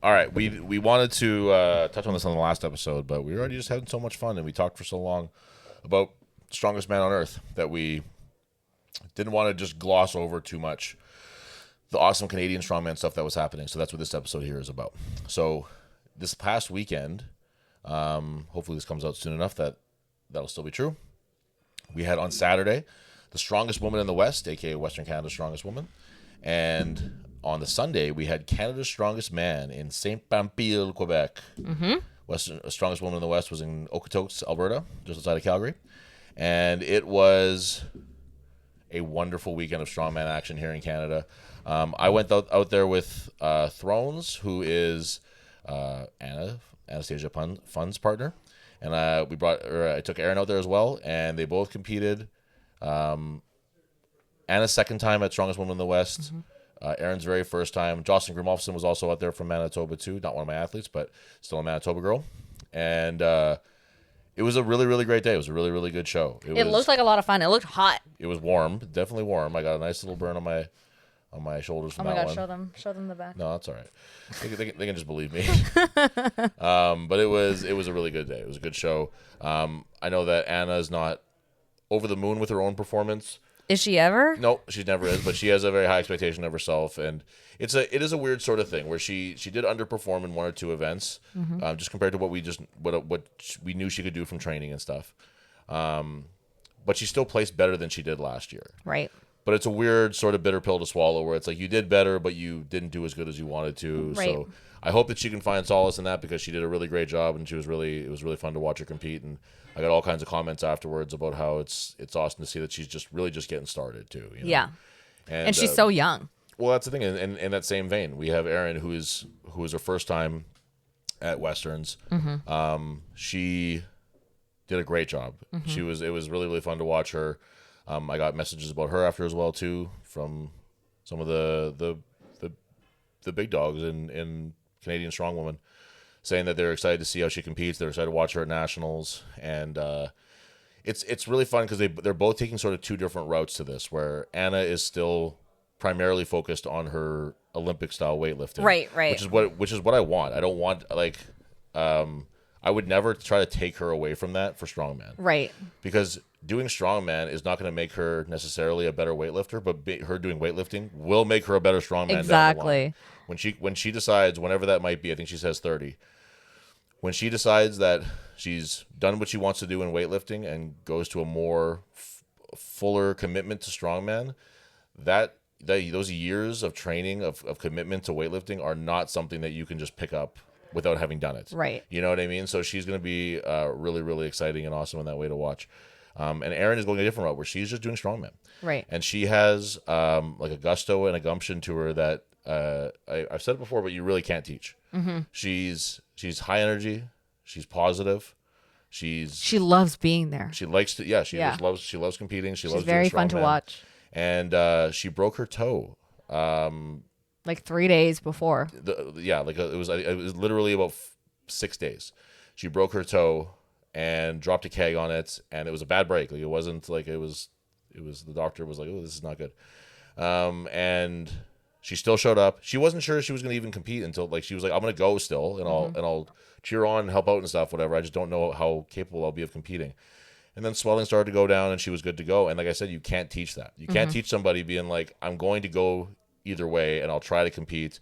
All right, we wanted to touch on this on the last episode, but we were already just having so much fun, and we talked for so long about strongest man on earth that we didn't want to just gloss over too much the awesome Canadian strongman stuff that was happening. So that's what this episode here is about. So this past weekend, hopefully this comes out soon enough that that'll still be true. We had on Saturday the strongest woman in the West, aka Western Canada's strongest woman, and on the Sunday we had Canada's strongest man in Saint Pamphile, Quebec. Strongest woman in the West was in Okotoks, Alberta, just outside of Calgary, and it was a wonderful weekend of strongman action here in Canada. I went out there with Thrones, who is Anastasia Fun's partner, and I took Erin out there as well, and they both competed. Anna's second time at strongest woman in the West. Erin's very first time. Jocelyn Grimolfson was also out there from Manitoba too. Not one of my athletes, but still a Manitoba girl. And it was a really, really great day. It was a really, really good show. It looked like a lot of fun. It looked hot. It was warm, definitely warm. I got a nice little burn on my shoulders from that one. Show them the back. No, that's all right. They can just believe me. But it was a really good day. It was a good show. I know that Anna is not over the moon with her own performance. Is she ever? No, she never is, but she has a very high expectation of herself, and it is a weird sort of thing where she did underperform in one or two events, just compared to what we knew she could do from training and stuff. But she still placed better than she did last year. Right. But it's a weird sort of bitter pill to swallow where it's like you did better, but you didn't do as good as you wanted to. Right. So I hope that she can find solace in that because she did a really great job, and it was really fun to watch her compete. And I got all kinds of comments afterwards about how it's awesome to see that she's just getting started too. You know? Yeah. And she's so young. Well, that's the thing. And in that same vein, we have Erin, who is her first time at Westerns. She did a great job. It was really, really fun to watch her. I got messages about her after as well too from some of the big dogs in Canadian strongwoman, saying that they're excited to see how she competes. They're excited to watch her at nationals, and it's really fun because they're both taking sort of two different routes to this. Where Anna is still primarily focused on her Olympic style weightlifting, right, which is what I want. I don't want I would never try to take her away from that for strongman, right? Because doing strongman is not going to make her necessarily a better weightlifter, but her doing weightlifting will make her a better strongman. Exactly. When she decides, whenever that might be, I think she says 30. When she decides that she's done what she wants to do in weightlifting and goes to a more fuller commitment to strongman, those years of training of commitment to weightlifting are not something that you can just pick up without having done it. Right. You know what I mean? So she's going to be really, really exciting and awesome in that way to watch. And Erin is going a different route where she's just doing strongman. Right. And she has like a gusto and a gumption to her that I've said it before, but you really can't teach. She's high energy. She's positive. She loves being there. She likes to. Yeah. She loves competing. She's loves very doing fun to strongman. watch. And she broke her toe. Like 3 days before. It was literally about 6 days. She broke her toe and dropped a keg on it, and it was a bad break. Like it wasn't like it was. The doctor was like, "Oh, this is not good," and she still showed up. She wasn't sure she was going to even compete until she was like, "I'm going to go still, and I'll cheer on and help out and stuff, whatever. I just don't know how capable I'll be of competing." And then swelling started to go down, and she was good to go. And like I said, you can't teach that. You can't teach somebody being like, "I'm going to go either way, and I'll try to compete."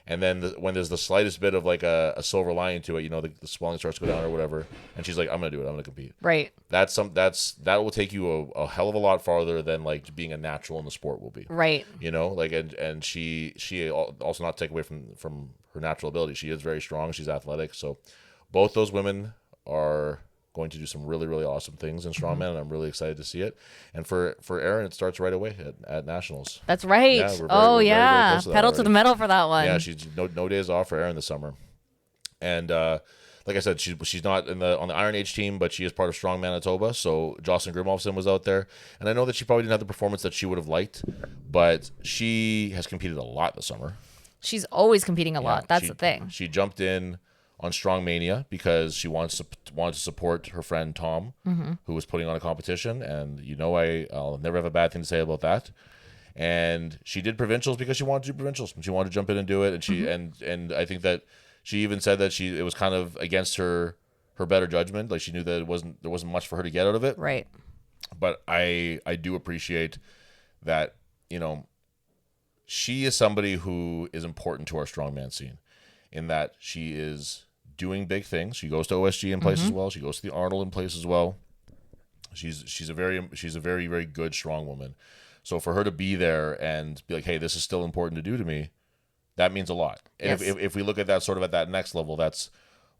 And then when there's the slightest bit of like a silver lining to it, the swelling starts to go down or whatever, and she's like, "I'm gonna do it. I'm gonna compete." Right. That will take you a hell of a lot farther than like being a natural in the sport will be. Right. And she also, not to take away from her natural ability, she is very strong. She's athletic. So both those women are going to do some really, really awesome things in strongman, and I'm really excited to see it. And for Erin, it starts right away at nationals. That's right. Yeah, we're very close to that pedal already. to the metal for that one. Yeah, she's no days off for Erin this summer. And like I said, she's not on the Iron Age team, but she is part of Strong Manitoba. So Jocelyn Grimolfson was out there, and I know that she probably didn't have the performance that she would have liked, but she has competed a lot this summer. She's always competing a lot. That's the thing. She jumped in on Strong Mania because she wanted to support her friend Tom, who was putting on a competition, and I'll never have a bad thing to say about that. And she did provincials because she wanted to do provincials. She wanted to jump in and do it. And she and I think that she even said that it was kind of against her better judgment. Like, she knew that there wasn't much for her to get out of it. Right. But I do appreciate that, she is somebody who is important to our strongman scene, in that she is doing big things. She goes to OSG in place as well. She goes to the Arnold in place as well. She's a very, very good strong woman. So for her to be there and be like, hey, this is still important to do to me, that means a lot. And Yes. if we look at that sort of at that next level, that's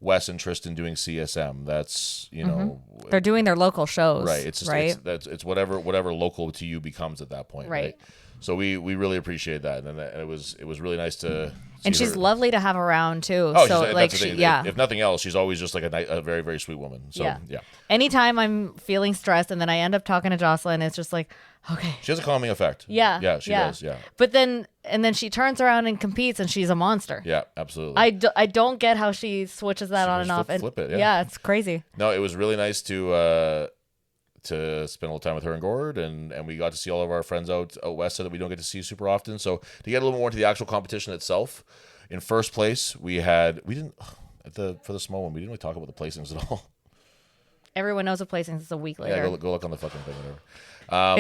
Wes and Tristan doing CSM. That's, They're doing their local shows. right. It's just, right. it's whatever local to you becomes at that point. Right. So we really appreciate that. And it was really nice to And see she's her. lovely to have around too. Oh, So that's like the she, thing. yeah. If nothing else, she's always just like a very, very sweet woman. So yeah. Anytime I'm feeling stressed and then I end up talking to Jocelyn, it's just like, okay. She has a calming effect. Yeah. Yeah, she does. Yeah. But then she turns around and competes and she's a monster. Yeah, absolutely. I don't get how she switches that on and off. Flip it. Yeah. It's crazy. No, it was really nice to spend a little time with her and Gord, and we got to see all of our friends out west that we don't get to see super often. So to get a little more into the actual competition itself, in first place for the small one, we didn't really talk about the placings at all. Everyone knows the placings. It's a week later. Yeah, go look on the fucking thing, whatever.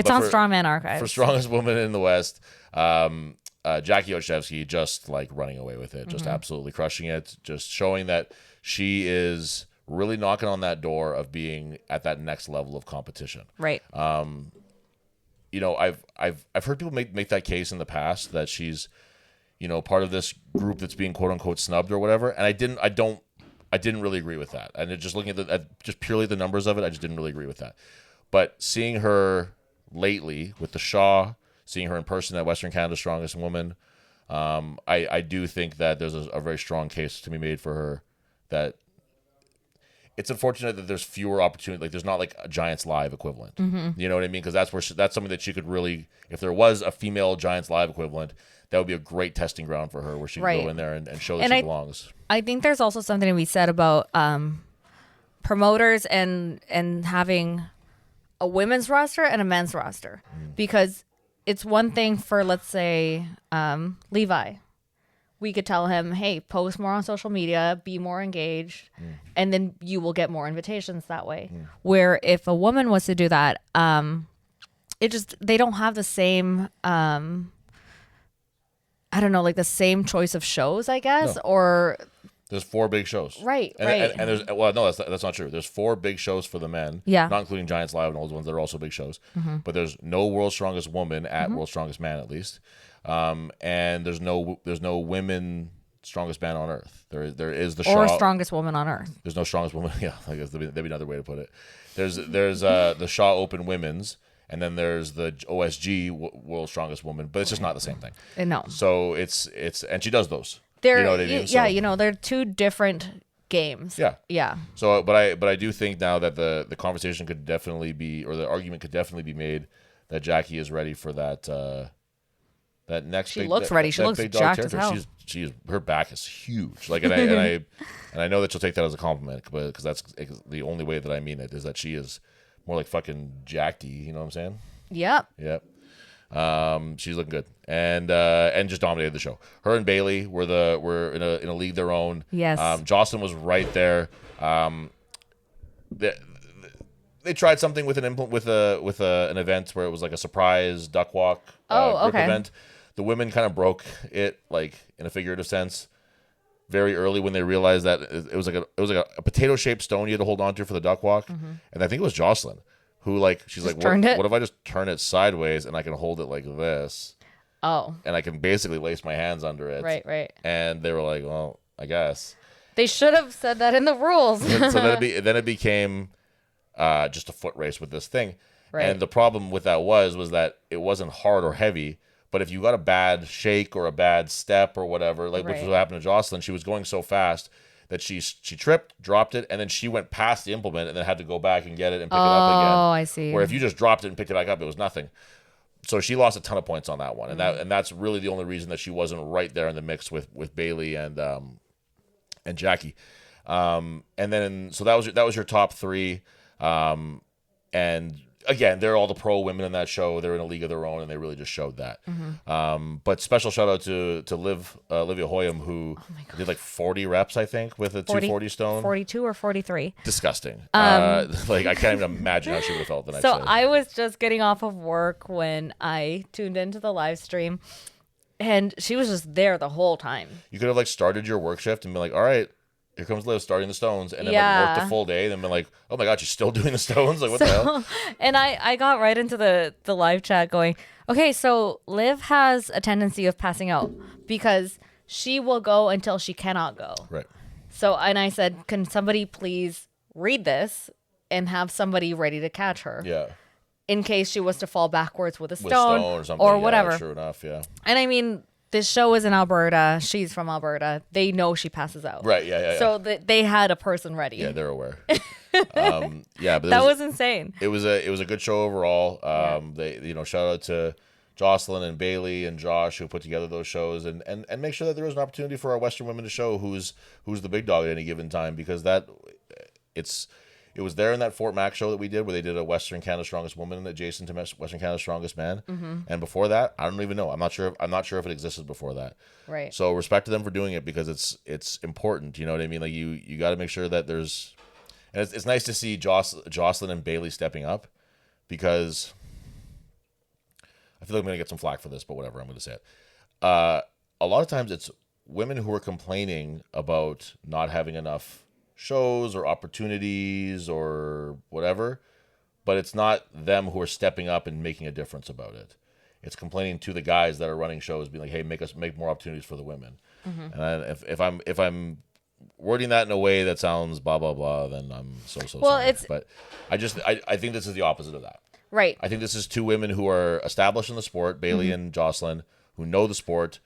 It's on Strongman Archives. For strongest woman in the West, Jackie Olszewski just like running away with it, just absolutely crushing it, just showing that she is really knocking on that door of being at that next level of competition. Right. I've heard people make that case in the past that she's, part of this group that's being quote unquote snubbed or whatever, and I didn't really agree with that. And just looking at just purely the numbers of it, I just didn't really agree with that. But seeing her lately with the Shaw, seeing her in person at Western Canada's Strongest Woman, I do think that there's a very strong case to be made for her. That it's unfortunate that there's fewer opportunities. Like, there's not like a Giants Live equivalent. You know what I mean? Because that's something that she could really, if there was a female Giants Live equivalent, that would be a great testing ground for her, where she could go in there and show that she belongs. I think there's also something to be said about promoters and having a women's roster and a men's roster, because it's one thing for, let's say, Levi. We could tell him, hey, post more on social media, be more engaged, and then you will get more invitations that way. Where if a woman was to do that, they don't have the same, I don't know, like the same choice of shows, I guess, or... There's 4 big shows. Right. And there's, well, no, that's not true. There's 4 big shows for the men. Yeah. Not including Giants Live and all those ones that are also big shows. But there's no World's Strongest Woman at World's Strongest Man, at least. And there's no women Strongest Man on Earth. There is the or Shaw. Strongest Woman on Earth. There's no Strongest Woman. Yeah, I guess that'd be another way to put it. There's the Shaw Open Women's, and then there's the OSG World's Strongest Woman, but it's just not the same thing. No. So it's and she does those. They're, you know what I mean? So, they're 2 different games. Yeah. Yeah. So, but I do think now that the conversation could definitely be, or the argument could definitely be made, that Jackie is ready for that next. She looks ready. She looks jacked as hell. Her back is huge. Like, and I know that she'll take that as a compliment, but because that's the only way that I mean it, is that she is more like fucking jacked-y. You know what I'm saying? Yep. Yep. She's looking good, and just dominated the show. Her and Bailey were in a league their own. Yes. Jocelyn was right there. They tried something with an event where it was like a surprise duck walk group event. The women kind of broke it, like, in a figurative sense, very early, when they realized that it was like a potato shaped stone you had to hold on to for the duck walk, and I think it was Jocelyn who, like, she's just like, what if I just turn it sideways and I can hold it like this? Oh. And I can basically lace my hands under it. Right. And they were like, well, I guess. They should have said that in the rules. So then it became just a foot race with this thing. Right. And the problem with that was that it wasn't hard or heavy, but if you got a bad shake or a bad step or whatever, like which was what happened to Jocelyn, she was going so fast that she tripped, dropped it, and then she went past the implement and then had to go back and get it and pick it up again. Oh, I see. Where if you just dropped it and picked it back up, it was nothing. So she lost a ton of points on that one, and that's really the only reason that she wasn't right there in the mix with Bailey and Jackie. And then so that was your top 3, and again, they're all the pro women in that show. They're in a league of their own, and they really just showed that. But special shout out to Liv Olivia Hoyam, who did like 40 reps, I think, with a 240 stone. 42 or 43. Disgusting. Like I can't even imagine how she would have felt the next So day. I was just getting off of work when I tuned into the live stream, and she was just there the whole time. You could have like started your work shift and been like, all right, here comes Liv starting the stones, and then Yeah. like worked the full day, and then been like, oh my god, she's still doing the stones. Like what the hell? And I got right into the live chat going, okay, so Liv has a tendency of passing out because she will go until she cannot go. Right. So, and I said, can somebody please read this and have somebody ready to catch her Yeah. in case she was to fall backwards with a With stone, or something. or Yeah, whatever. Sure enough, yeah. And I mean, this show is in Alberta. She's from Alberta. They know she passes out. Right. Yeah. So they had a person ready. Yeah, they're aware. Yeah, but That was insane. it was a good show overall. They shout out to Jocelyn and Bailey and Josh who put together those shows and make sure that there was an opportunity for our Western women to show who's the big dog at any given time, because it was there in that Fort Mac show that we did where they did a Western Canada's Strongest Woman adjacent to Western Canada's Strongest Man. And before that, I don't even know. I'm not sure if it existed before that. Right. So respect to them for doing it, because it's important. You know what I mean? Like you got to make sure that there's, and it's nice to see Jocelyn and Bailey stepping up, because I feel like I'm gonna get some flack for this, but whatever, I'm gonna say it. A lot of times it's women who are complaining about not having enough shows or opportunities or whatever, but it's not them who are stepping up and making a difference about it. It's complaining to the guys that are running shows, being like, "Hey, make more opportunities for the women." And if I'm wording that in a way that sounds blah blah blah, then I'm so Well, sorry. But I think this is the opposite of that. Right. I think this is two women who are established in the sport, Bailey and Jocelyn, who know the sport,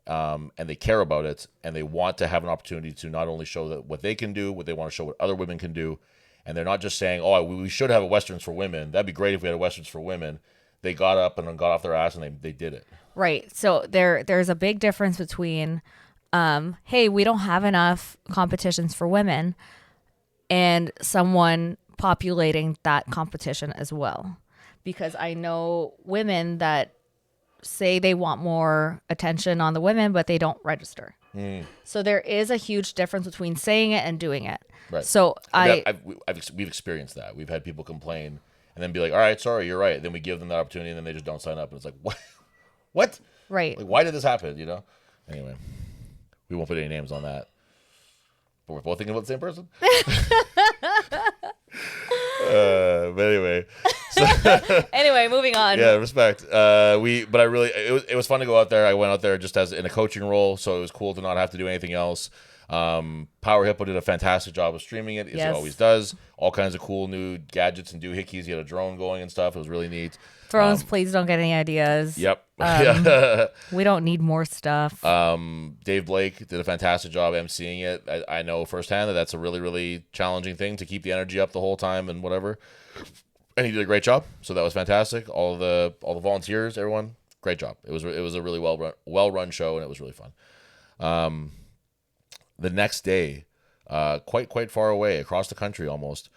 and they care about it, and they want to have an opportunity to not only show that what they can do, what they want to show what other women can do, and they're not just saying, "Oh, we should have a Westerns for women. That'd be great if we had a Westerns for women." They got up and got off their ass and they did it. Right. So there's a big difference between, hey, we don't have enough competitions for women, and someone populating that competition as well. Because I know women that say they want more attention on the women, but they don't register. So there is a huge difference between saying it and doing it. Right. So we've experienced that. We've had people complain and then be like, "All right, sorry, you're right." Then we give them that opportunity, and then they just don't sign up, and it's like, what? What? Right. Like, why did this happen? You know. Anyway, we won't put any names on that. But we're both thinking about the same person. But anyway. Anyway, moving on. Yeah, respect. It was fun to go out there. I went out there just as in a coaching role, so it was cool to not have to do anything else. Power Hippo did a fantastic job of streaming it, as it always does. All kinds of cool new gadgets and doohickeys. He had a drone going and stuff. It was really neat. Thrones, please don't get any ideas. Yep. We don't need more stuff. Dave Blake did a fantastic job emceeing it. I know firsthand that that's a really, really challenging thing to keep the energy up the whole time and whatever. And he did a great job. So that was fantastic. All the volunteers, everyone, great job. It was a really well run show, and it was really fun. The next day, quite far away, across the country almost,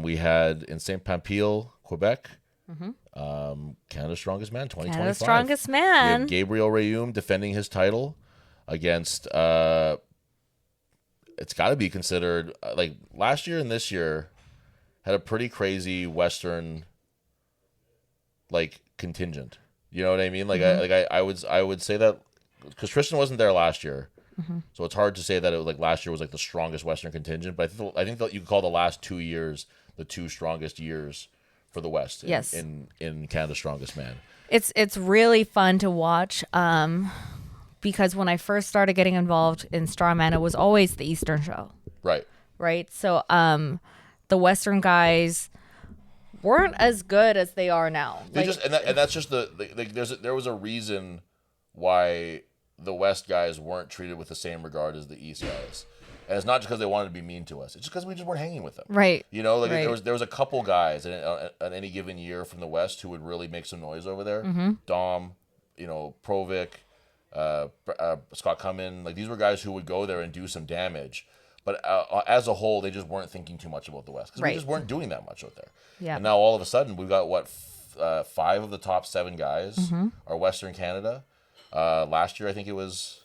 we had in St. Pamphile, Quebec, Canada's Strongest Man 2025. Canada's Strongest We Man. have Gabriel Rayum defending his title against, it's got to be considered, like last year and this year had a pretty crazy Western, like, contingent. You know what I mean? Like, I would say that, because Tristan wasn't there last year. So it's hard to say that it was like last year was like the strongest Western contingent, but I think that you could call the last 2 years the two strongest years for the West. In Canada's Strongest Man. It's really fun to watch. Because when I first started getting involved in Strawman, it was always the Eastern show. Right. Right. So the Western guys weren't as good as they are now. That's just there was a reason why the West guys weren't treated with the same regard as the East guys, and it's not just because they wanted to be mean to us. It's just because we just weren't hanging with them. Right. You know, like right. there was a couple guys at any given year from the West who would really make some noise over there. Dom, Provic, Scott Cummin, like these were guys who would go there and do some damage. But as a whole, they just weren't thinking too much about the West because we Right. just weren't doing that much out there. Yeah. And now all of a sudden, we've got what 5 of the top 7 guys Mm-hmm. are Western Canada. Last year, I think it was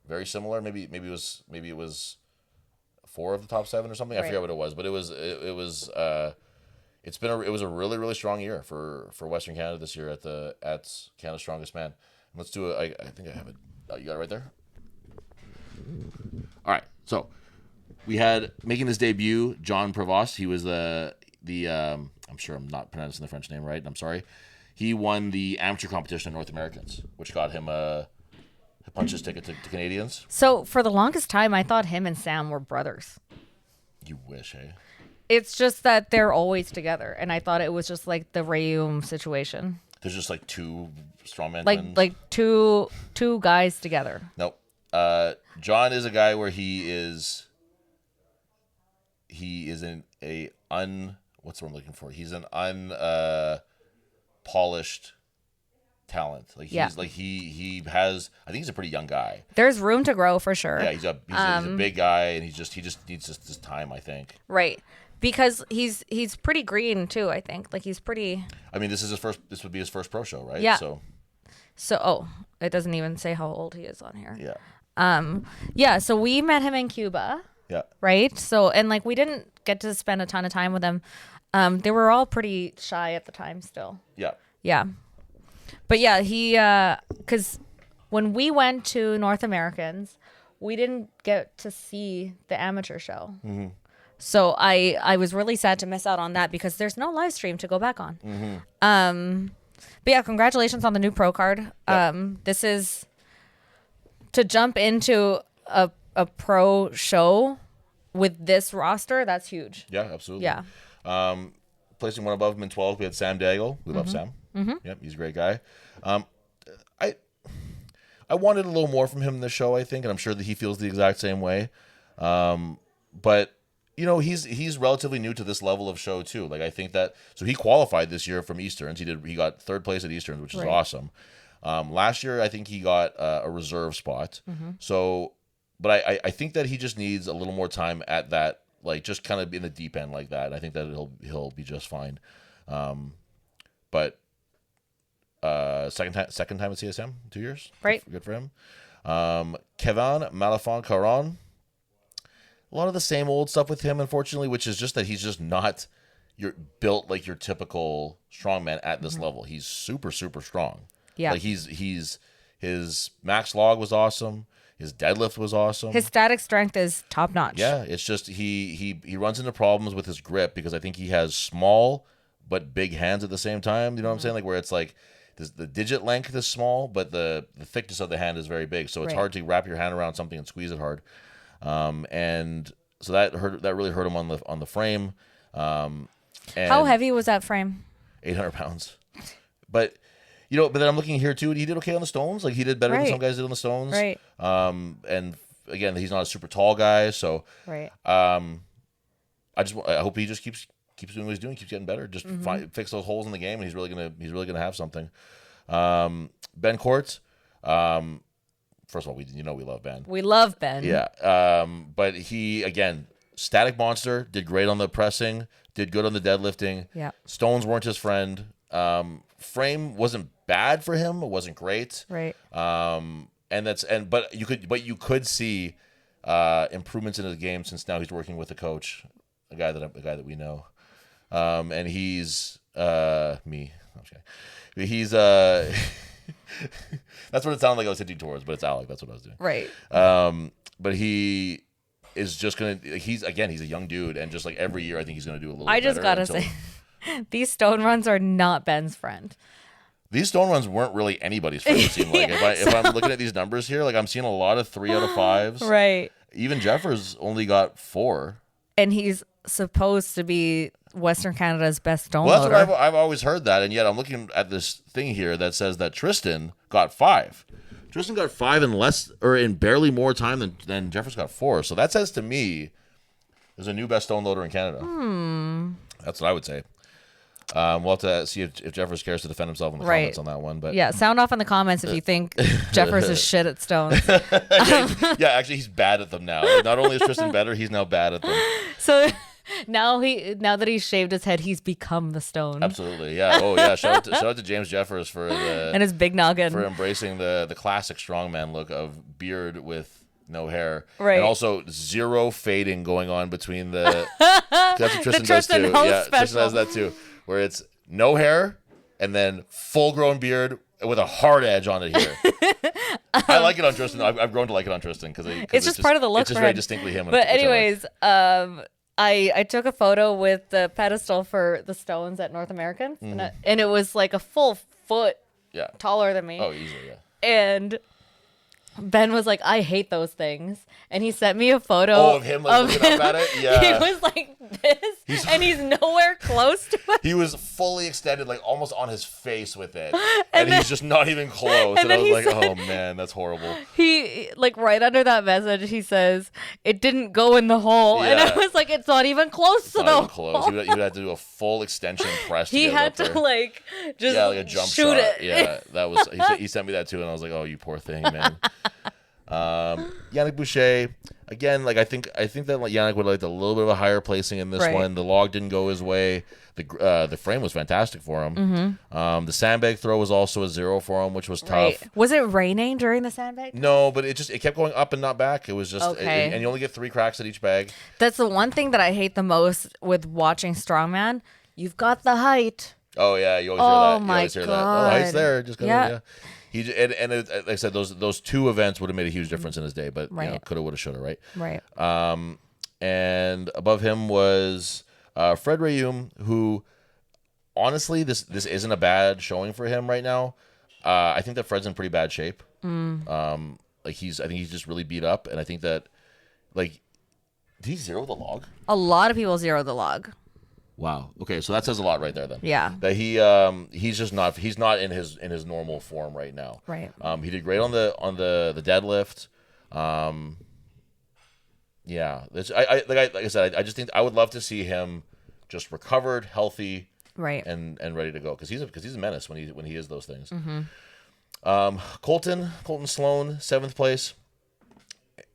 very similar. Maybe it was 4 of the top 7 or something. I Right. forget what it was, but it was it was a really really strong year for Western Canada this year at Canada's Strongest Man. Let's do it. I think I have it. Oh, you got it right there. All right, so we had making his debut John Prevost. He was the I'm sure I'm not pronouncing the French name right. I'm sorry. He won the amateur competition of North Americans, which got him a puncher's ticket to Canadians. So for the longest time, I thought him and Sam were brothers. You wish, hey? It's just that they're always together, and I thought it was just like the Rayum situation, There's just like 2 strongman twins. like two guys together. Nope. John is a guy where he is what's the word I'm looking for? He's an polished talent. Like he's Yeah. like he has. I think he's a pretty young guy. There's room to grow for sure. Yeah, he's a big guy, and he just needs just his time. I think. Right. Because he's pretty green too, I think. Like he's pretty. I mean, this would be his first pro show, right? Yeah. So It doesn't even say how old he is on here. yeah. Yeah, so we met him in Cuba, Yeah. right? So and like we didn't get to spend a ton of time with him. They were all pretty shy at the time still. Yeah. Yeah. But yeah, he cuz when we went to North Americans, we didn't get to see the amateur show. Mm-hmm. So I was really sad to miss out on that because there's no live stream to go back on. Mm-hmm. But yeah, congratulations on the new pro card. Yep. This is to jump into a pro show with this roster. That's huge. Yeah, absolutely. Yeah. Placing one above him in 12, we had Sam Daigle. We love Sam. Mm-hmm. Yep, he's a great guy. I wanted a little more from him in the show, I think, and I'm sure that he feels the exact same way. But you know, he's relatively new to this level of show too. Like I think that so he qualified this year from Easterns. He got 3rd place at Easterns, which is Right. awesome. Last year, I think he got a reserve spot. So, but I think that he just needs a little more time at that, like just kind of in the deep end like that. I think that he'll be just fine. But second time at CSM, 2 years. Right. Good for him. Kevin Malafon-Caron. A lot of the same old stuff with him, unfortunately, which is just that he's just not built like your typical strongman at this level. He's super, super strong. Yeah. Like his max log was awesome. His deadlift was awesome. His static strength is top notch. Yeah, it's just he runs into problems with his grip because I think he has small but big hands at the same time. You know what I'm saying? Like where it's like the digit length is small, but the thickness of the hand is very big. So it's Right. hard to wrap your hand around something and squeeze it hard. And so that really hurt him on the frame. And How heavy was that frame? 800 pounds. But but then I'm looking here too. He did okay on the stones. Like he did better than Right. some guys did on the stones. Right. And again, he's not a super tall guy, so Right. I hope he just keeps doing what he's doing, keeps getting better. Just fix those holes in the game, and he's really gonna have something. Ben Court. First of all, we love Ben. We love Ben. Yeah. But he again, static monster, did great on the pressing, did good on the deadlifting. Yeah. Stones weren't his friend. Frame wasn't bad for him. It wasn't great. Right. But you could see improvements in his game since now he's working with a coach, a guy that we know, and he's me. I'm just kidding. He's that's what it sounded like I was hinting towards, but it's Alec. That's what I was doing. Right. But he is just gonna. He's a young dude, and just like every year, I think he's gonna do a little. I bit just better gotta say, these stone runs are not Ben's friend. These stone runs weren't really anybody's friend. It seemed like if I'm looking at these numbers here, like I'm seeing a lot of 3 out of 5s. Right. Even Jeffers only got 4. And he's supposed to be Western Canada's best stone Well, that's loader. what I've always heard that, and yet I'm looking at this thing here that says that Tristan got 5. Tristan got 5 in barely more time than Jeffers got 4. So that says to me, there's a new best stone loader in Canada. That's what I would say. We'll have to see if Jeffers cares to defend himself in the comments on that one. But yeah, sound off in the comments if you think Jeffers is shit at stones. yeah, actually, he's bad at them now. Not only is Tristan better, he's now bad at them. So now that he's shaved his head, he's become the stone. Absolutely, yeah. Oh yeah, shout out to James Jeffers for and his big noggin for embracing the classic strongman look of beard with no hair, right? And also zero fading going on between the. That's what Tristan does too. Yeah, Tristan has that too, where it's no hair and then full grown beard with a hard edge on it here. I like it on Tristan. I've grown to like it on Tristan because it's just part of the look. It's just very distinctly him. But anyways, I took a photo with the pedestal for the stones at North American, and it was like a full foot taller than me. Oh, easily, yeah. And Ben was like, I hate those things. And he sent me a photo of him like, looking up at it. Yeah. He was like this, and he's nowhere close to it. He was fully extended, like almost on his face with it. And then, he's just not even close. And I was like, oh man, that's horrible. He, like right under that message, he says, it didn't go in the hole. Yeah. And I was like, it's not even close to the hole. He would have to do a full extension press to he get had it up to there. like just like a jump shoot shot. it. Yeah, that was, he sent me that too. And I was like, oh, you poor thing, man. Yannick Boucher, again, like I think that Yannick would like a little bit of a higher placing in this one. The log didn't go his way. The frame was fantastic for him. The sandbag throw was also a 0 for him, which was tough. Was it raining during the sandbag? No, but it kept going up and not back. It was just and you only get 3 cracks at each bag. That's the one thing that I hate the most with watching strongman. You've got the height. Oh yeah, you always hear that. Oh, the height's there. Just yeah. He like I said, those 2 events would have made a huge difference in his day, but coulda, woulda, shoulda, right? Right. And above him was Fred Rayum, who honestly, this isn't a bad showing for him right now. I think that Fred's in pretty bad shape. I think he's just really beat up, and I think that did he 0 the log? A lot of people 0 the log. Wow. Okay, so that says a lot right there then. Yeah. That he's not in his normal form right now. Right. He did great on the deadlift. Yeah. Like I said, I just think I would love to see him just recovered, healthy, right, and ready to go because he's a menace when he is those things. Colton Sloan, 7th place.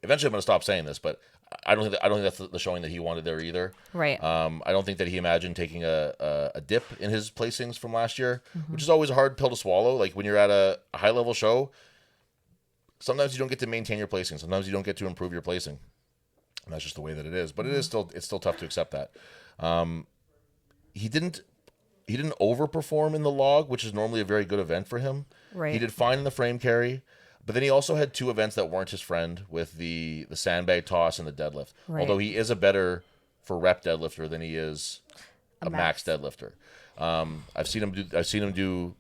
Eventually, I'm going to stop saying this, but I don't think that's the showing that he wanted there either. Right. I don't think that he imagined taking a dip in his placings from last year, which is always a hard pill to swallow. Like when you're at a high level show, sometimes you don't get to maintain your placing. Sometimes you don't get to improve your placing, and that's just the way that it is. But it's still tough to accept that. He didn't overperform in the log, which is normally a very good event for him. Right. He did fine in the frame carry. But then he also had 2 events that weren't his friend with the sandbag toss and the deadlift. Right. Although he is a better for rep deadlifter than he is a max deadlifter. I've seen him do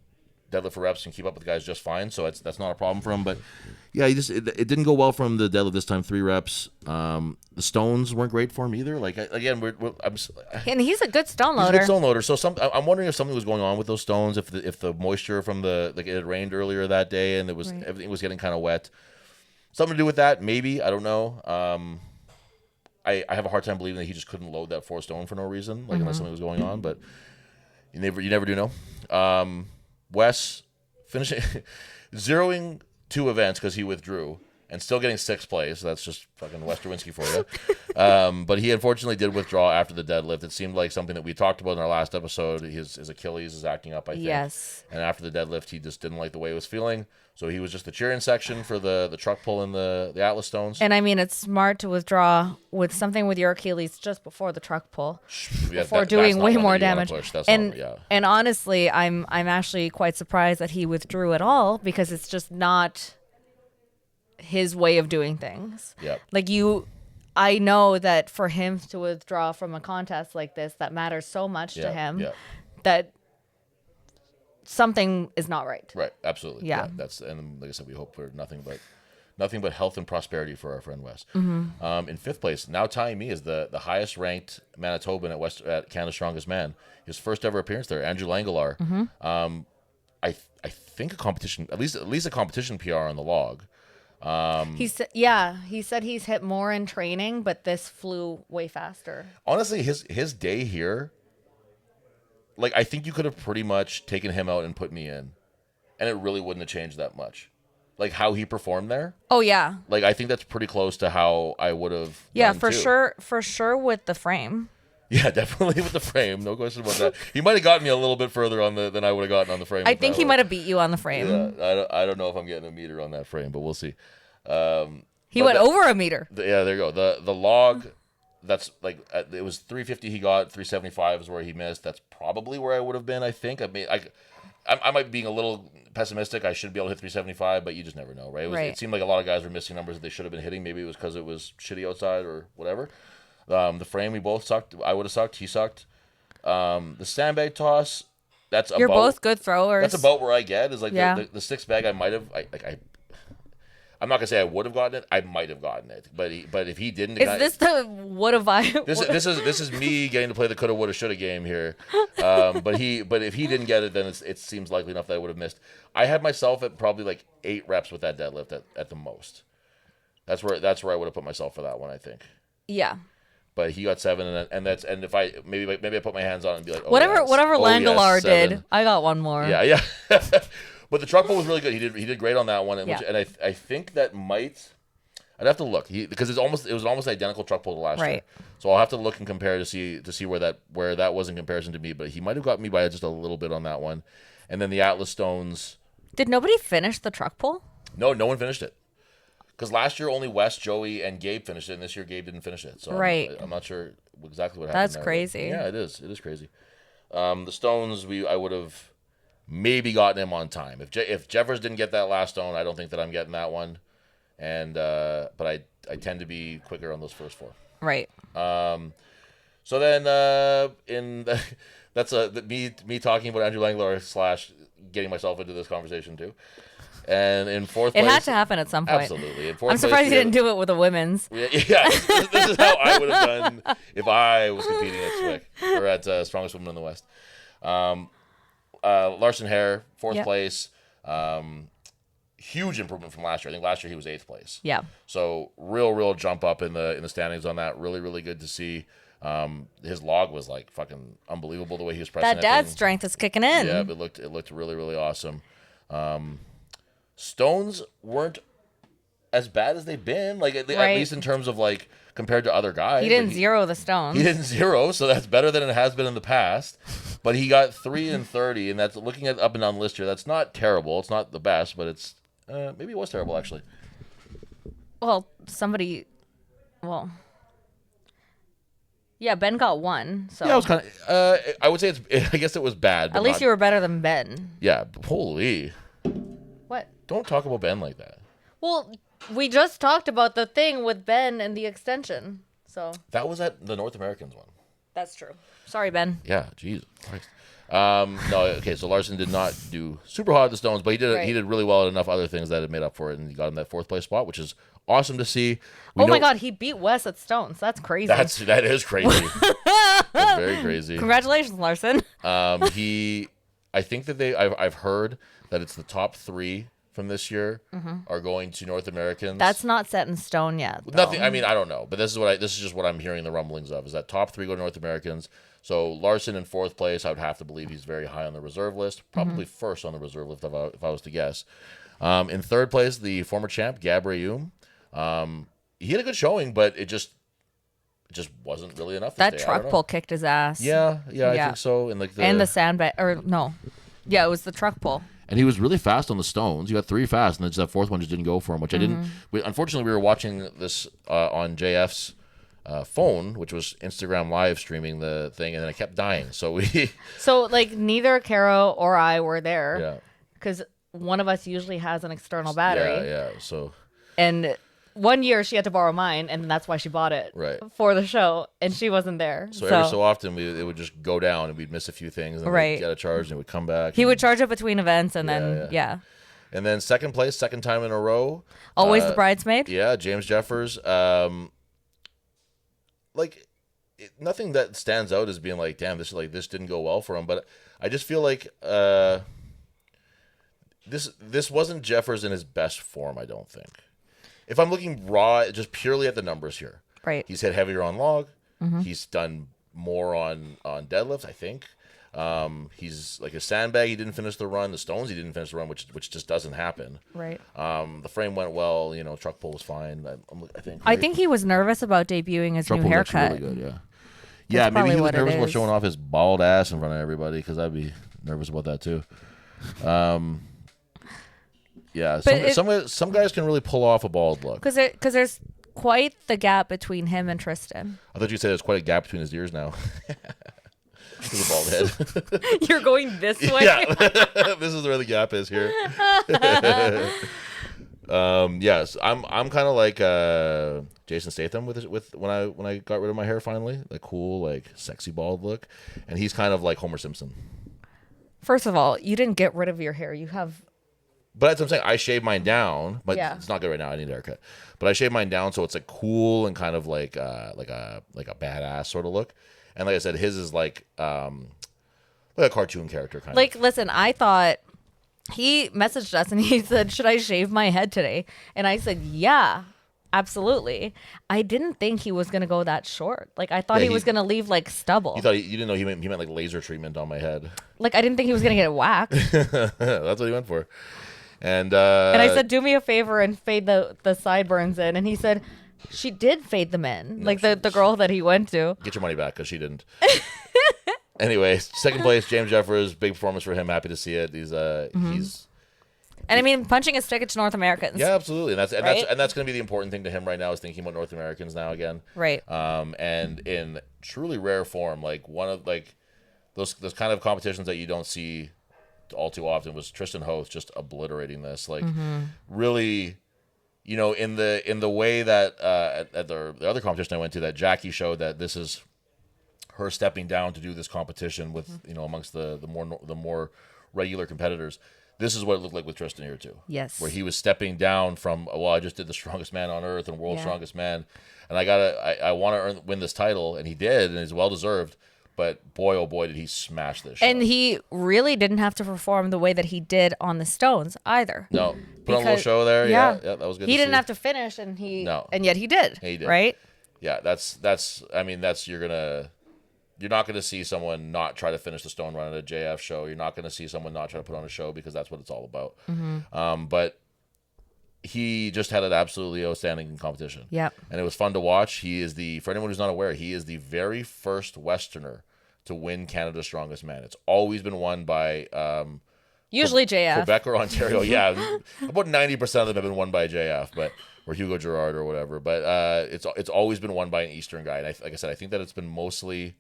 deadlift for reps and keep up with the guys just fine. So that's not a problem for him. But yeah, it didn't go well from the deadlift this time. 3 reps. The stones weren't great for him either. Like again, and he's a good stone loader. He's a good stone loader. So I'm wondering if something was going on with those stones. If the moisture from it had rained earlier that day and everything was getting kind of wet. Something to do with that, maybe. I don't know. I have a hard time believing that he just couldn't load that 4 stone for no reason, unless something was going on. But you never do know. Wes finishing zeroing 2 events because he withdrew and still getting 6th place. That's just fucking Wes Derwinski for you. But he unfortunately did withdraw after the deadlift. It seemed like something that we talked about in our last episode. His Achilles is acting up, I think. Yes. And after the deadlift, he just didn't like the way he was feeling. So he was just the cheering section for the truck pull and the Atlas stones. And I mean, it's smart to withdraw with something with your Achilles just before the truck pull, before doing way more damage. And honestly, I'm actually quite surprised that he withdrew at all because it's just not his way of doing things. Yep. I know that for him to withdraw from a contest like this that matters so much to him that something is not right. Right, absolutely. Yeah. And like I said, we hope for nothing but health and prosperity for our friend Wes. In 5th place, now tying me as the highest ranked Manitoban at Canada's Strongest Man. His first ever appearance there, Andrew Langelaar. I think a competition, at least a competition PR on the log. He said he's hit more in training, but this flew way faster. Honestly, his day here like I think you could have pretty much taken him out and put me in, and it really wouldn't have changed that much. Like how he performed there. Oh yeah. Like I think that's pretty close to how I would have. Yeah, done for too. sure. For sure with the frame. Yeah, definitely with the frame. No question about that. He might have gotten me a little bit further on than I would have gotten on the frame. I think he might have beat you on the frame. Yeah, I don't know if I'm getting a meter on that frame, but we'll see. He went over a meter. Yeah, there you go. The log, that's like it was 350 he got, 375 is where he missed. That's probably where I would have been, I think. I might be being a little pessimistic. I should be able to hit 375, but you just never know, right? It seemed like a lot of guys were missing numbers that they should have been hitting. Maybe it was because it was shitty outside or whatever. The frame, we both sucked. I would have sucked. He sucked. The sandbag toss, You're both good throwers. That's about where I get. Is like Yeah. the six bag. I might have. I'm not gonna say I would have gotten it. I might have gotten it. But if he didn't, Is this the what have I? This is me getting to play the coulda, woulda, shoulda game here. But if he didn't get it, then it seems likely enough that I would have missed. I had myself at probably like 8 reps with that deadlift at the most. That's where I would have put myself for that one, I think. Yeah. But he got 7, and if I maybe I put my hands on it and be like, oh, whatever yes, Langelar 7. did, I got one more. Yeah. But the truck pull was really good. He did great on that one, and I think that might. I'd have to look because it was almost identical truck pull to last year. So I'll have to look and compare to see where that was in comparison to me. But he might have got me by just a little bit on that one, and then the Atlas Stones. Did nobody finish the truck pull? No one finished it. Because last year only Wes, Joey, and Gabe finished it, and this year Gabe didn't finish it. So I'm not sure exactly what happened. That's crazy. Yeah, it is. It is crazy. The Stones, I would have maybe gotten him on time. If Jeffers didn't get that last stone, I don't think that I'm getting that one. And but I tend to be quicker on those first 4. Right. So then that's me talking about Andrew Langler / getting myself into this conversation too. And in fourth place, it had to happen at some point. Absolutely. In fourth I'm surprised place, you didn't do it with the women's. Yeah. This is how I would have done if I was competing at SWIC or at Strongest Woman in the West. Larson Hare, 4th place. Huge improvement from last year. I think last year he was 8th place. Yeah. So real jump up in the standings on that. Really good to see. His log was like fucking unbelievable the way he was pressing. That dad strength is kicking in. Yeah, it looked really awesome. Stones weren't as bad as they've been, like at least in terms of like compared to other guys. He didn't zero the stones. He didn't zero, so that's better than it has been in the past. But he got 3 and 30, and that's looking at up and down the list here. That's not terrible. It's not the best, but it's maybe it was terrible actually. Well, yeah, Ben got 1. So yeah, it was kind of. I would say I guess it was bad. But at least you were better than Ben. Yeah, holy. What? Don't talk about Ben like that. Well, we just talked about the thing with Ben and the extension. So that was at the North Americans one. That's true. Sorry, Ben. Yeah, Jesus Christ. No, okay. So Larson did not do super hot at the Stones, but he did. He did really well at enough other things that had made up for it, and he got him that 4th place spot, which is awesome to see. My God, he beat Wes at Stones. That's crazy. That is crazy. That's very crazy. Congratulations, Larson. I think that I've heard that it's the top 3 from this year are going to North Americans. That's not set in stone yet. Though. Nothing. I mean, I don't know, but this is just what I'm hearing the rumblings of. Is that top 3 go to North Americans? So Larson in 4th place, I would have to believe he's very high on the reserve list. Probably first on the reserve list if I was to guess. In 3rd place, the former champ Gabriel. He had a good showing, but it just wasn't really enough. That truck pull kicked his ass. Yeah, I think so. And the sandbag, or no, yeah, it was the truck pull. And he was really fast on the stones. He got 3 fast, and then that 4th one just didn't go for him, which I didn't. Unfortunately, we were watching this on JF's phone, which was Instagram live streaming the thing, and then it kept dying. So neither Caro or I were there. Yeah. Because one of us usually has an external battery. Yeah. So. And one year she had to borrow mine, and that's why she bought it for the show, and she wasn't there. So every so often it would just go down, and we'd miss a few things, and then we'd get a charge, and it would come back. He would charge it between events, and then And then 2nd place, 2nd time in a row. Always the bridesmaid. Yeah, James Jeffers. Nothing that stands out as being like, damn, this didn't go well for him. But I just feel like this wasn't Jeffers in his best form. I don't think. If I'm looking raw, just purely at the numbers here, right? He's hit heavier on log. He's done more on deadlifts, I think. He's like a sandbag. He didn't finish the run. The stones, he didn't finish the run, which just doesn't happen. Right. The frame went well. Truck pull was fine. I think he was nervous about debuting his truck new pull was haircut. actually really good. Yeah. Yeah, maybe he was nervous about showing off his bald ass in front of everybody because I'd be nervous about that too. Yeah, some guys can really pull off a bald look. Because there's quite the gap between him and Tristan. I thought you said there's quite a gap between his ears now. With a bald head. You're going this way? Yeah. This is where the gap is here. Yes, I'm kind of like Jason Statham with when I got rid of my hair finally, the cool like sexy bald look, and he's kind of like Homer Simpson. First of all, you didn't get rid of your hair. You have. But that's what I'm saying. I shaved mine down, but yeah. It's not good right now. I need a haircut. But I shaved mine down so it's like cool and kind of like a badass sort of look. And like I said, his is like a cartoon character kind of. Like, listen, I thought he messaged us and he said, "Should I shave my head today?" And I said, "Yeah, absolutely." I didn't think he was gonna go that short. Like, I thought he was gonna leave like stubble. You didn't know he meant like laser treatment on my head. Like, I didn't think he was gonna get it waxed. That's what he went for. And I said, "Do me a favor and fade the sideburns in." And he said, she did fade them in. No, like the girl that he went to. Get your money back because she didn't. Anyway, second place, James Jeffers. Big performance for him. Happy to see it. He's And I mean, punching his ticket to North Americans. Yeah, absolutely. And that's going to be the important thing to him right now is thinking about North Americans now again. Right. And in truly rare form, like one of like those kind of competitions that you don't see all too often was Tristan Hoth just obliterating this. Like really, in the way that at the other competition I went to, that Jackie showed that this is her stepping down to do this competition with amongst the more regular competitors. This is what it looked like with Tristan here too. Yes. Where he was stepping down from, I just did the strongest man on earth and world's strongest man, and I want to win this title, and he did, and it's well deserved. But boy, oh boy, did he smash this show. And he really didn't have to perform the way that he did on the Stones either. No, put on a little show there. Yeah, that was good. He didn't have to finish, and and yet he did. He did. Right? Yeah, that's. I mean, you're not gonna see someone not try to finish the Stone run at a JF show. You're not gonna see someone not try to put on a show because that's what it's all about. But he just had an absolutely outstanding competition. Yeah, and it was fun to watch. He is for anyone who's not aware, he is the very first Westerner to win Canada's Strongest Man. It's always been won by usually JF, Quebec or Ontario. Yeah, about 90% of them have been won by JF, or Hugo Girard or whatever. But it's always been won by an Eastern guy. And like I said, I think that it's been mostly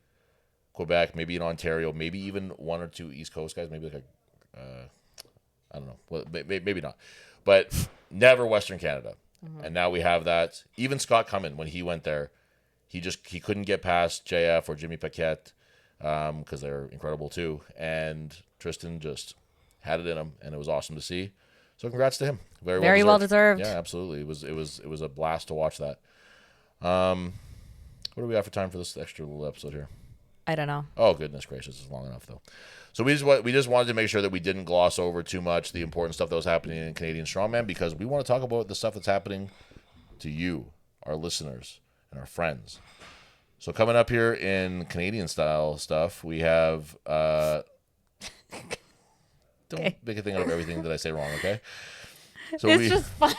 Quebec, maybe in Ontario, maybe even one or two East Coast guys, maybe like I don't know, well, maybe not, but never Western Canada. And now we have that. Even Scott Cummin, when he went there, he couldn't get past JF or Jimmy Paquette because they're incredible too. And Tristan just had it in him, and it was awesome to see. So congrats to him. Very well deserved. Yeah, absolutely. It was a blast to watch that. What do we have for time for this extra little episode here? I don't know. Oh, goodness gracious. It's long enough, though. So we just wanted to make sure that we didn't gloss over too much the important stuff that was happening in Canadian Strongman, because we want to talk about the stuff that's happening to you, our listeners, and our friends. So coming up here in Canadian style stuff, we have... Don't make a thing out of everything that I say wrong, okay? So it's just fun.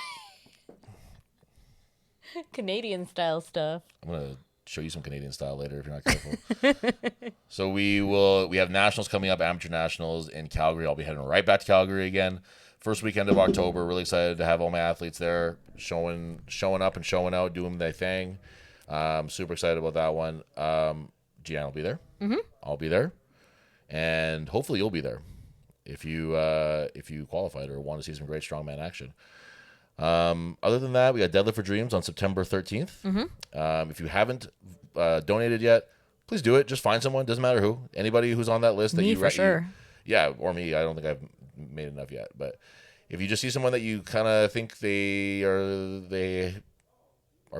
Canadian style stuff. I'm going to show you some Canadian style later if you're not careful. So we have nationals coming up, amateur nationals in Calgary. I'll be heading right back to Calgary again. First weekend of October. Really excited to have all my athletes there showing up and showing out, doing their thing. Super excited about that one. Jian will be there. I'll be there. And hopefully you'll be there if you qualified or want to see some great strongman action. Other than that, we got Deadlift for Dreams on September 13th. If you haven't donated yet, please do it. Just find someone. Doesn't matter who. Anybody who's on that list that me, you for sure. Yeah, or me. I don't think I've made enough yet. But if you just see someone that you kind of think they are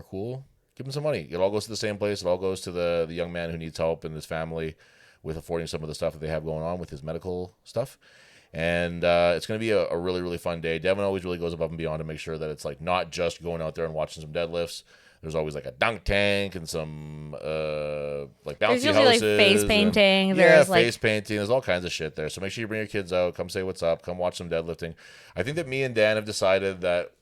cool, give them some money. It all goes to the same place. It all goes to the young man who needs help and his family with affording some of the stuff that they have going on with his medical stuff. And it's going to be a really, really fun day. Devin always really goes above and beyond to make sure that it's like not just going out there and watching some deadlifts, There's always like a dunk tank and some like bouncy There's usually houses. like face painting. Yeah, There's face painting. There's all kinds of shit there. So make sure you bring your kids out. Come say what's up. Come watch some deadlifting. I think that me and Dan have decided that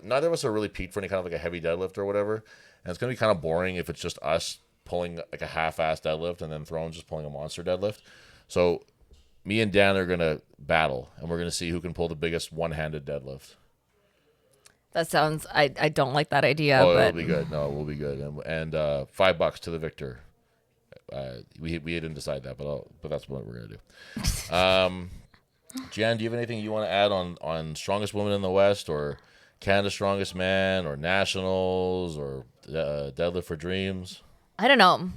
neither of us are really peaked for any kind of like a heavy deadlift or whatever. And it's going to be kind of boring if it's just us pulling like a half-ass deadlift and then Thrones just pulling a monster deadlift. So me and Dan are going to battle, and we're going to see who can pull the biggest one-handed deadlift. That sounds. I don't like that idea. Oh, but it'll be good. No, it will be good. And $5 to the victor. We didn't decide that, but that's what we're going to do. Jian, do you have anything you want to add on Strongest Woman in the West, or Canada's Strongest Man, or Nationals, or Deadlift for Dreams? I don't know.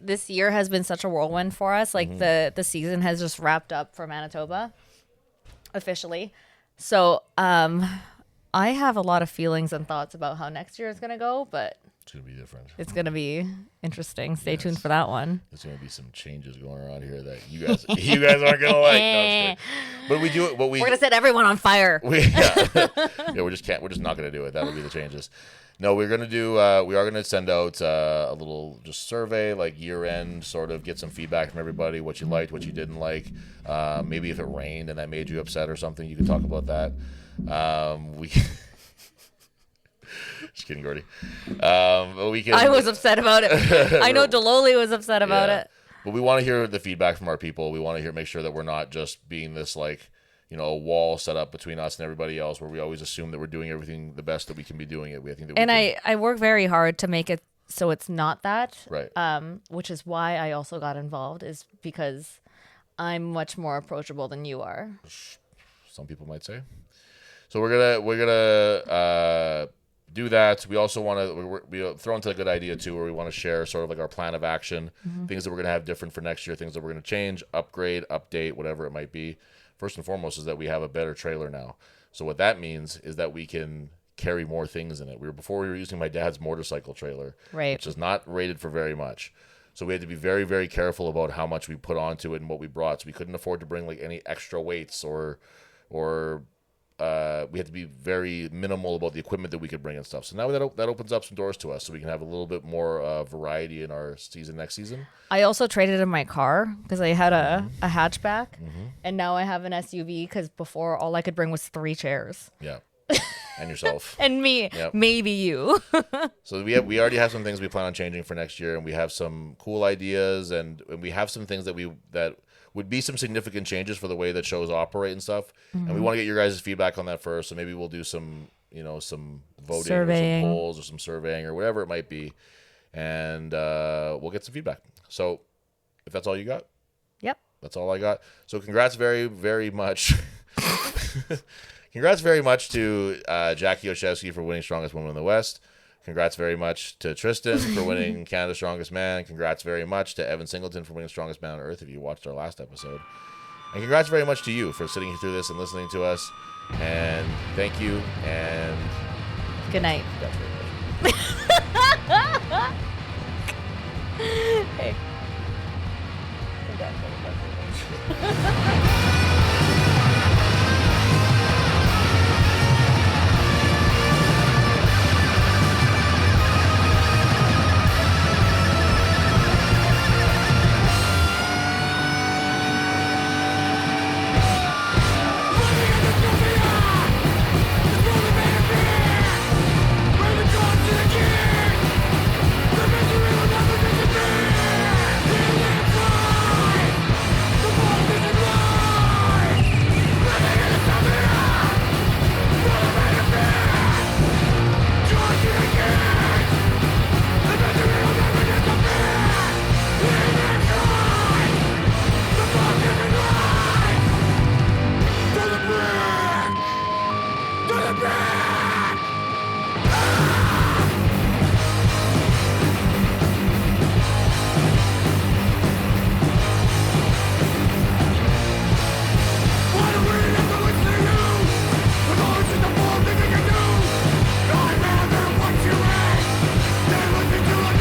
This year has been such a whirlwind for us. Like the season has just wrapped up for Manitoba officially. So I have a lot of feelings and thoughts about how next year is going to go, but It's going to be different. it's going to be interesting. Stay tuned for that one. There's going to be some changes going around here that you guys aren't going to like. No, I'm just kidding. But we do it. We're going to set everyone on fire. We're just not going to do it. That'll be the changes. No, we're going to do. We are going to send out a little just survey, like year end, sort of get some feedback from everybody. What you liked, what you didn't like. Maybe if it rained and that made you upset or something, you can talk about that. We. Just kidding, Gordy. I was upset about it. I know Deloli was upset about it. But we want to hear the feedback from our people. We want to make sure that we're not just being this a wall set up between us and everybody else, where we always assume that we're doing everything the best that we can be doing it. I work very hard to make it so it's not that. Right. Which is why I also got involved, is because I'm much more approachable than you are. Some people might say. So we're gonna do that. We also want to we throw into a good idea too, where we want to share sort of like our plan of action, things that we're gonna have different for next year, things that we're gonna change, upgrade, update, whatever it might be. First and foremost is that we have a better trailer now. So what that means is that we can carry more things in it. Before we were using my dad's motorcycle trailer, right, which is not rated for very much. So we had to be very, very careful about how much we put onto it and what we brought. So we couldn't afford to bring like any extra weights or we had to be very minimal about the equipment that we could bring and stuff. So now that opens up some doors to us, so we can have a little bit more variety in our season next season. I also traded in my car because I had a hatchback, and now I have an SUV because before all I could bring was 3 chairs. Yeah, and yourself. And me, maybe you. So we already have some things we plan on changing for next year, and we have some cool ideas, and we have some things that would be some significant changes for the way that shows operate and stuff. And we want to get your guys' feedback on that first. So maybe we'll do some voting surveying, or some polls or some surveying or whatever it might be. And we'll get some feedback. So if that's all you got? Yep. That's all I got. So congrats very, very much. Congrats very much to Jackie Oshevsky for winning Strongest Woman in the West. Congrats very much to Tristan for winning Canada's Strongest Man. Congrats very much to Evan Singleton for winning Strongest Man on Earth, if you watched our last episode. And congrats very much to you for sitting through this and listening to us. And thank you. And good night. Congrats very much. Hey. Congrats very much. They look into